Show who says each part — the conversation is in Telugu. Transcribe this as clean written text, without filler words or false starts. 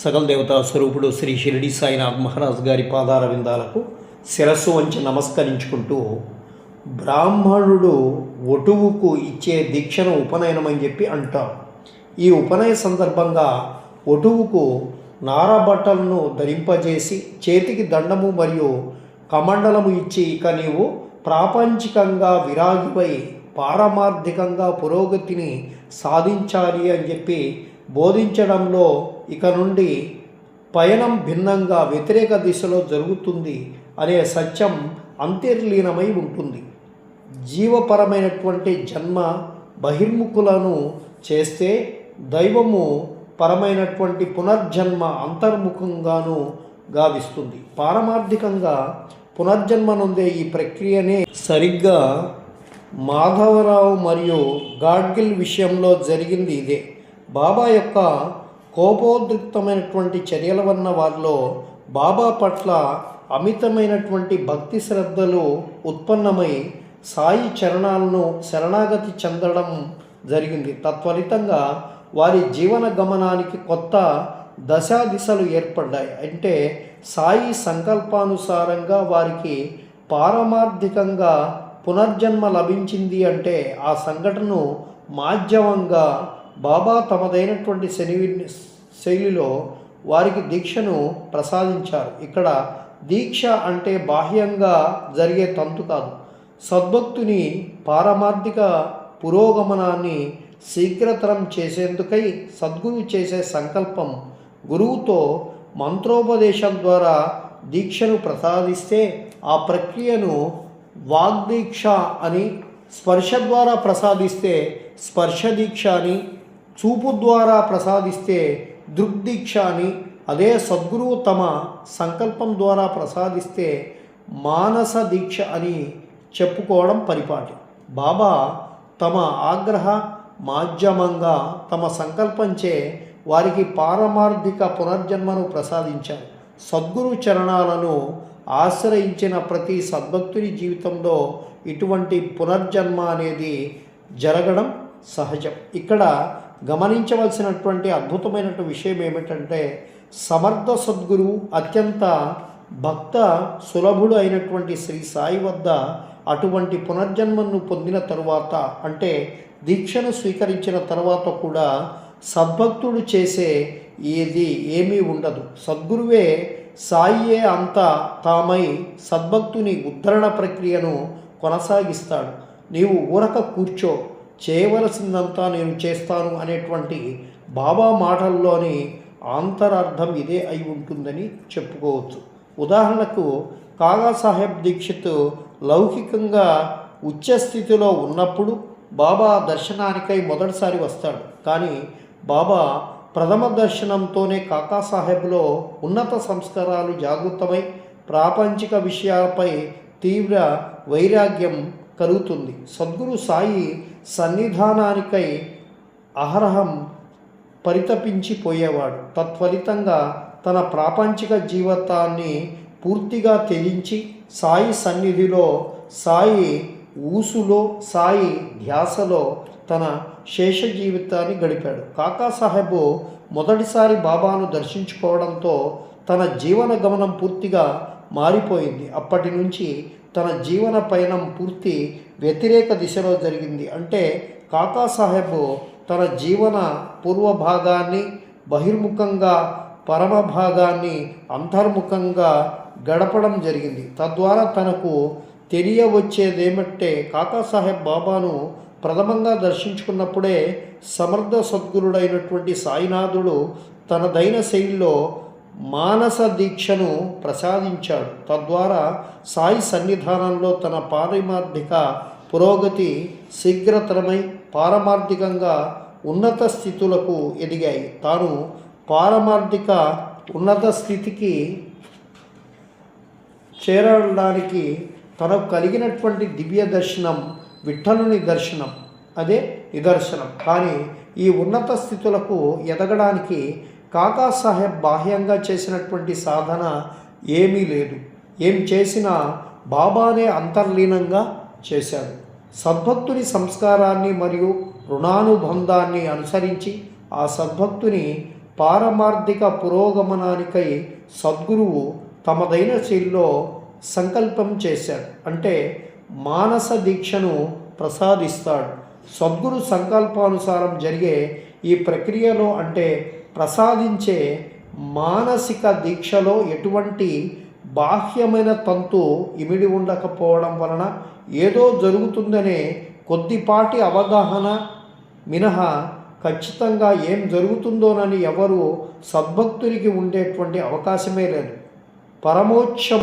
Speaker 1: సకల దేవతా స్వరూపుడు శ్రీ షిరిడి సాయినాథ్ మహారాజ్ గారి పాదార విందాలకు శిరస్సు వంచి నమస్కరించుకుంటూ, బ్రాహ్మణుడు వటువుకు ఇచ్చే దీక్షను ఉపనయనం అని చెప్పి అంటారు. ఈ ఉపనయన సందర్భంగా వటువుకు నారబట్టలను ధరింపజేసి చేతికి దండము మరియు కమండలము ఇచ్చి, ఇక నీవు ప్రాపంచికంగా విరాగిపై పారమార్థికంగా పురోగతిని సాధించాలి అని చెప్పి బోధించడంలో ఇక నుండి పయనం భిన్నంగా వ్యతిరేక దిశలో జరుగుతుంది అనే సత్యం అంతర్లీనమై ఉంటుంది. జీవపరమైనటువంటి జన్మ బహిర్ముఖులను చేస్తే దైవము పరమైనటువంటి పునర్జన్మ అంతర్ముఖంగాను గావిస్తుంది. పారమార్థికంగా పునర్జన్మ నొందే ఈ ప్రక్రియనే సరిగ్గా మాధవరావు మరియు గాడ్గిల్ విషయంలో జరిగింది ఇదే. బాబా యొక్క కోపోద్రిక్తమైనటువంటి చర్యల వలన వారిలో బాబా పట్ల అమితమైనటువంటి భక్తి శ్రద్ధలు ఉత్పన్నమై సాయి చరణాలను శరణాగతి చెందడం జరిగింది. తత్ఫలితంగా వారి జీవన గమనానికి కొత్త దశాదిశలు ఏర్పడ్డాయి. అంటే సాయి సంకల్పానుసారంగా వారికి పారమార్థికంగా పునర్జన్మ లభించింది. అంటే ఆ సంఘటనను మాధ్యమంగా బాబా తమదైనటువంటి శైలిలో వారికి దీక్షను ప్రసాదించారు. ఇక్కడ దీక్ష అంటే బాహ్యంగా జరిగే తంతు కాదు. సద్భక్తుని పారమార్థిక పురోగమనాన్ని శీఘ్రతరం చేసేందుకై సద్గురువు చేసే సంకల్పం. గురువుతో మంత్రోపదేశం ద్వారా దీక్షను ప్రసాదిస్తే ఆ ప్రక్రియను వాగ్దీక్ష అని, స్పర్శ ద్వారా ప్రసాదిస్తే స్పర్శ దీక్ష అని, చూపు ద్వారా ప్రసాదిస్తే దృగ్దీక్ష అని, అదే సద్గురువు తమ సంకల్పం ద్వారా ప్రసాదిస్తే మానస దీక్ష అని చెప్పుకోవడం పరిపాటి. బాబా తమ ఆగ్రహ మాధ్యమంగా తమ సంకల్పంచే వారికి పారమార్థిక పునర్జన్మను ప్రసాదించారు. సద్గురు చరణాలను ఆశ్రయించిన ప్రతి సద్భక్తుని జీవితంలో ఇటువంటి పునర్జన్మ అనేది జరగడం సహజం. ఇక్కడ గమనించవలసినటువంటి అద్భుతమైనటువంటి విషయం ఏమిటంటే, సమర్థ సద్గురువు అత్యంత భక్త సులభుడు అయినటువంటి శ్రీ సాయి వద్ద అటువంటి పునర్జన్మను పొందిన తరువాత, అంటే దీక్షను స్వీకరించిన తర్వాత కూడా సద్భక్తుడు చేసే ఏమీ ఉండదు. సద్గురువే సాయియే అంతా తామై సద్భక్తుని ఉద్ధరణ ప్రక్రియను కొనసాగిస్తాడు. నీవు ఊరక కూర్చో, చేయవలసిందంతా నేను చేస్తాను అనేటువంటి బాబా మాటల్లోని ఆంతరార్థం ఇదే అయి ఉంటుందని చెప్పుకోవచ్చు. ఉదాహరణకు కాకాసాహెబ్ దీక్షిత్ లౌకికంగా ఉచ్చస్థితిలో ఉన్నప్పుడు బాబా దర్శనానికై మొదటిసారి వస్తాడు. కానీ బాబా ప్రథమ దర్శనంతోనే కాకాసాహెబ్లో ఉన్నత సంస్కారాలు జాగృతమై ప్రాపంచిక విషయాలపై తీవ్ర వైరాగ్యం కలుగుతుంది. సద్గురు సాయి సన్నిధానానికై అహరహం పరితపించిపోయేవాడు. తత్ఫలితంగా తన ప్రాపంచిక జీవితాన్ని పూర్తిగా త్యజించి సాయి సన్నిధిలో, సాయి ఊసులో, సాయి ధ్యాసలో తన శేష జీవితాన్ని గడిపాడు. కాకాసాహెబ్ మొదటిసారి బాబాను దర్శించుకోవడంతో తన జీవన గమనం పూర్తిగా మారిపోయింది. అప్పటి నుంచి తన జీవన పయనం పూర్తి వ్యతిరేక దిశలో జరిగింది. అంటే కాకాసాహెబ్ తన జీవన పూర్వభాగాన్ని బహిర్ముఖంగా, పరమ భాగాన్ని అంతర్ముఖంగా గడపడం జరిగింది. తద్వారా తనకు తెలియవచ్చేదేమంటే, కాకాసాహెబ్ బాబాను ప్రథమంగా దర్శించుకున్నప్పుడే సమర్థ సద్గురుడైనటువంటి సాయినాథుడు తనదైన శైలిలో మానస దీక్షను ప్రసాదించాడు. తద్వారా సాయి సన్నిధానంలో తన పారమార్థిక పురోగతి శీఘ్రతరమై పారమార్థికంగా ఉన్నత స్థితులకు ఎదిగాయి. తాను పారమార్థిక ఉన్నత స్థితికి చేరడానికి తనకు కలిగినటువంటి దివ్య దర్శనం విఠలుని దర్శనం, అదే నిదర్శనం. కానీ ఈ ఉన్నత స్థితులకు ఎదగడానికి కాకాసాహెబ్ బాహ్యంగా చేసినటువంటి సాధన ఏమీ లేదు. ఏం చేసినా బాబానే అంతర్లీనంగా చేశాడు. సద్భక్తుని సంస్కారాన్ని మరియు రుణానుబంధాన్ని అనుసరించి ఆ సద్భక్తుని పారమార్థిక పురోగమనానికై సద్గురువు తమదైన శైలిలో సంకల్పం చేశాడు. అంటే మానస దీక్షను ప్రసాదిస్తాడు. సద్గురు సంకల్పానుసారం జరిగే ఈ ప్రక్రియలో అంటే ప్రసాదించే మానసిక దీక్షలో ఎటువంటి బాహ్యమైన తంతు ఇమిడి ఉండకపోవడం వలన ఏదో జరుగుతుందనే కొద్దిపాటి అవగాహన మినహా ఖచ్చితంగా ఏం జరుగుతుందోనని ఎవరు సద్భక్తునికి ఉండేటువంటి అవకాశమే లేదు. పరమోచ్చ